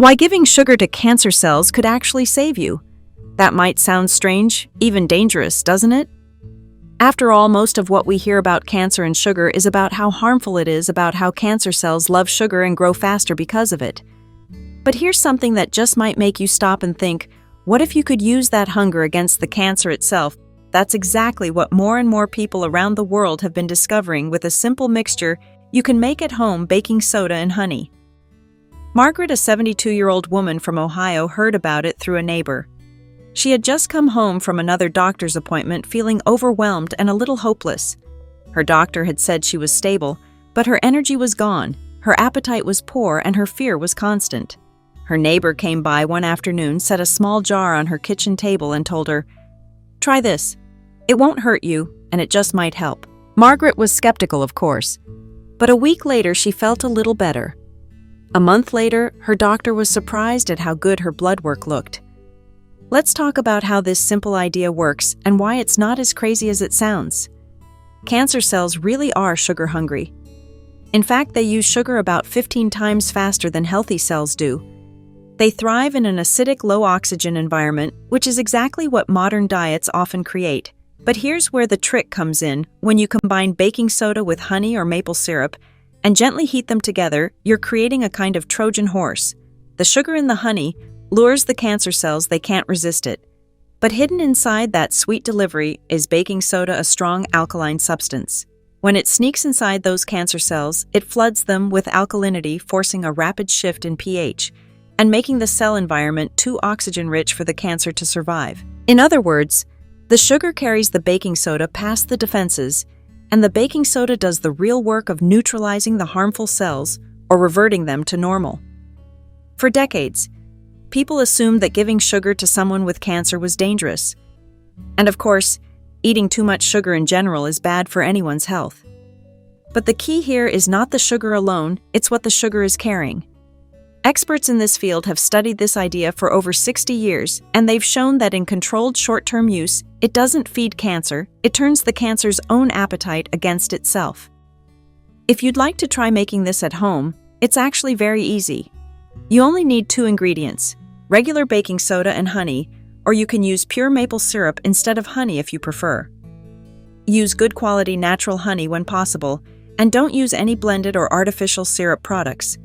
Why giving sugar to cancer cells could actually save you. That might sound strange, even dangerous, doesn't it? After all, most of what we hear about cancer and sugar is about how harmful it is, about how cancer cells love sugar and grow faster because of it. But here's something that just might make you stop and think, what if you could use that hunger against the cancer itself? That's exactly what more and more people around the world have been discovering with a simple mixture you can make at home: baking soda and honey. Margaret, a 72-year-old woman from Ohio, heard about it through a neighbor. She had just come home from another doctor's appointment feeling overwhelmed and a little hopeless. Her doctor had said she was stable, but her energy was gone, her appetite was poor, and her fear was constant. Her neighbor came by one afternoon, set a small jar on her kitchen table, and told her, "Try this. It won't hurt you, and it just might help." Margaret was skeptical, of course, but a week later she felt a little better. A month later, her doctor was surprised at how good her blood work looked. Let's talk about how this simple idea works and why it's not as crazy as it sounds. Cancer cells really are sugar hungry. In fact, they use sugar about 15 times faster than healthy cells do. They thrive in an acidic, low-oxygen environment, which is exactly what modern diets often create. But here's where the trick comes in. When you combine baking soda with honey or maple syrup and gently heat them together, you're creating a kind of Trojan horse. The sugar in the honey lures the cancer cells; they can't resist it. But hidden inside that sweet delivery is baking soda, a strong alkaline substance. When it sneaks inside those cancer cells, it floods them with alkalinity, forcing a rapid shift in pH and making the cell environment too oxygen-rich for the cancer to survive. In other words, the sugar carries the baking soda past the defenses, and the baking soda does the real work of neutralizing the harmful cells or reverting them to normal. For decades, people assumed that giving sugar to someone with cancer was dangerous. And of course, eating too much sugar in general is bad for anyone's health. But the key here is not the sugar alone, it's what the sugar is carrying. Experts in this field have studied this idea for over 60 years, and they've shown that in controlled short-term use, it doesn't feed cancer, it turns the cancer's own appetite against itself. If you'd like to try making this at home, it's actually very easy. You only need 2 ingredients: regular baking soda and honey, or you can use pure maple syrup instead of honey if you prefer. Use good quality natural honey when possible, and don't use any blended or artificial syrup products.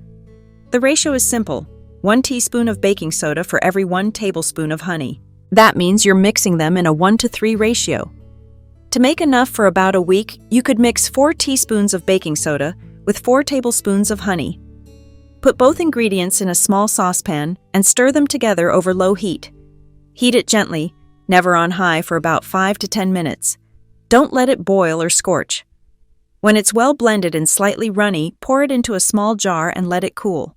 The ratio is simple: 1 teaspoon of baking soda for every 1 tablespoon of honey. That means you're mixing them in a 1-to-3 ratio. To make enough for about a week, you could mix 4 teaspoons of baking soda with 4 tablespoons of honey. Put both ingredients in a small saucepan and stir them together over low heat. Heat it gently, never on high, for about 5 to 10 minutes. Don't let it boil or scorch. When it's well blended and slightly runny, pour it into a small jar and let it cool.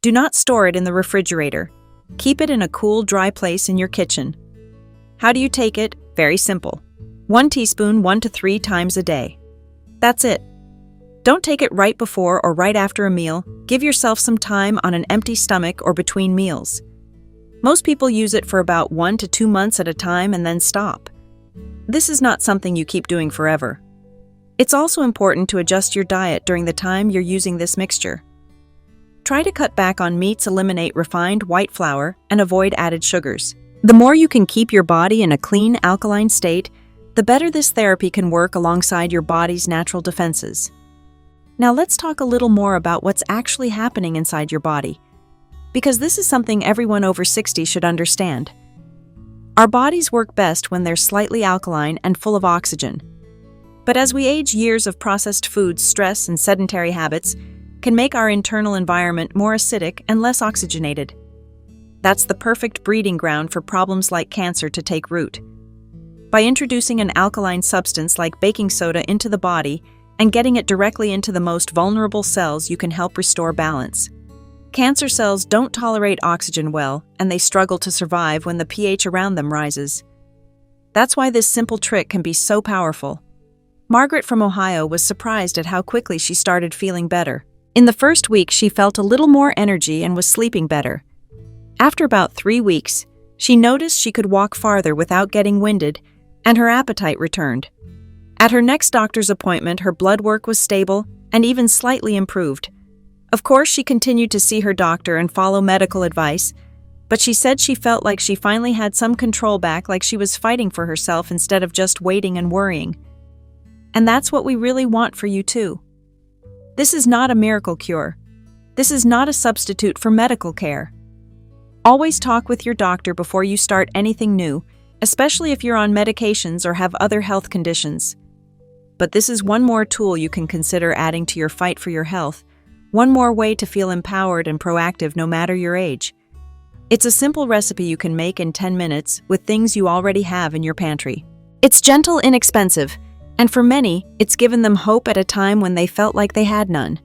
Do not store it in the refrigerator. Keep it in a cool, dry place in your kitchen. How do you take it? Very simple. 1 teaspoon 1 to 3 times a day. That's it. Don't take it right before or right after a meal. Give yourself some time on an empty stomach or between meals. Most people use it for about 1 to 2 months at a time and then stop. This is not something you keep doing forever. It's also important to adjust your diet during the time you're using this mixture. Try to cut back on meats, eliminate refined white flour, and avoid added sugars. The more you can keep your body in a clean, alkaline state, the better this therapy can work alongside your body's natural defenses. Now let's talk a little more about what's actually happening inside your body, because this is something everyone over 60 should understand. Our bodies work best when they're slightly alkaline and full of oxygen. But as we age, years of processed foods, stress, and sedentary habits can make our internal environment more acidic and less oxygenated. That's the perfect breeding ground for problems like cancer to take root. By introducing an alkaline substance like baking soda into the body and getting it directly into the most vulnerable cells, you can help restore balance. Cancer cells don't tolerate oxygen well, and they struggle to survive when the pH around them rises. That's why this simple trick can be so powerful. Margaret from Ohio was surprised at how quickly she started feeling better. In the first week, she felt a little more energy and was sleeping better. After about 3 weeks, she noticed she could walk farther without getting winded, and her appetite returned. At her next doctor's appointment, her blood work was stable and even slightly improved. Of course, she continued to see her doctor and follow medical advice, but she said she felt like she finally had some control back, like she was fighting for herself instead of just waiting and worrying. And that's what we really want for you too. This is not a miracle cure. This is not a substitute for medical care. Always talk with your doctor before you start anything new, especially if you're on medications or have other health conditions. But this is one more tool you can consider adding to your fight for your health, one more way to feel empowered and proactive no matter your age. It's a simple recipe you can make in 10 minutes with things you already have in your pantry. It's gentle, inexpensive, and for many, it's given them hope at a time when they felt like they had none.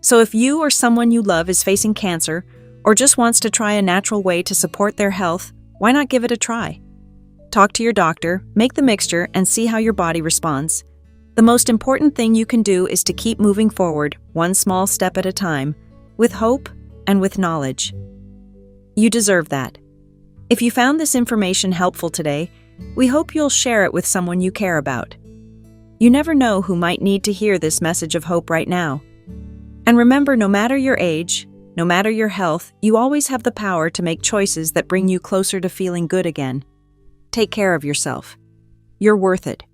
So if you or someone you love is facing cancer or just wants to try a natural way to support their health, why not give it a try? Talk to your doctor, make the mixture, and see how your body responds. The most important thing you can do is to keep moving forward, one small step at a time, with hope and with knowledge. You deserve that. If you found this information helpful today, we hope you'll share it with someone you care about. You never know who might need to hear this message of hope right now. And remember, no matter your age, no matter your health, you always have the power to make choices that bring you closer to feeling good again. Take care of yourself. You're worth it.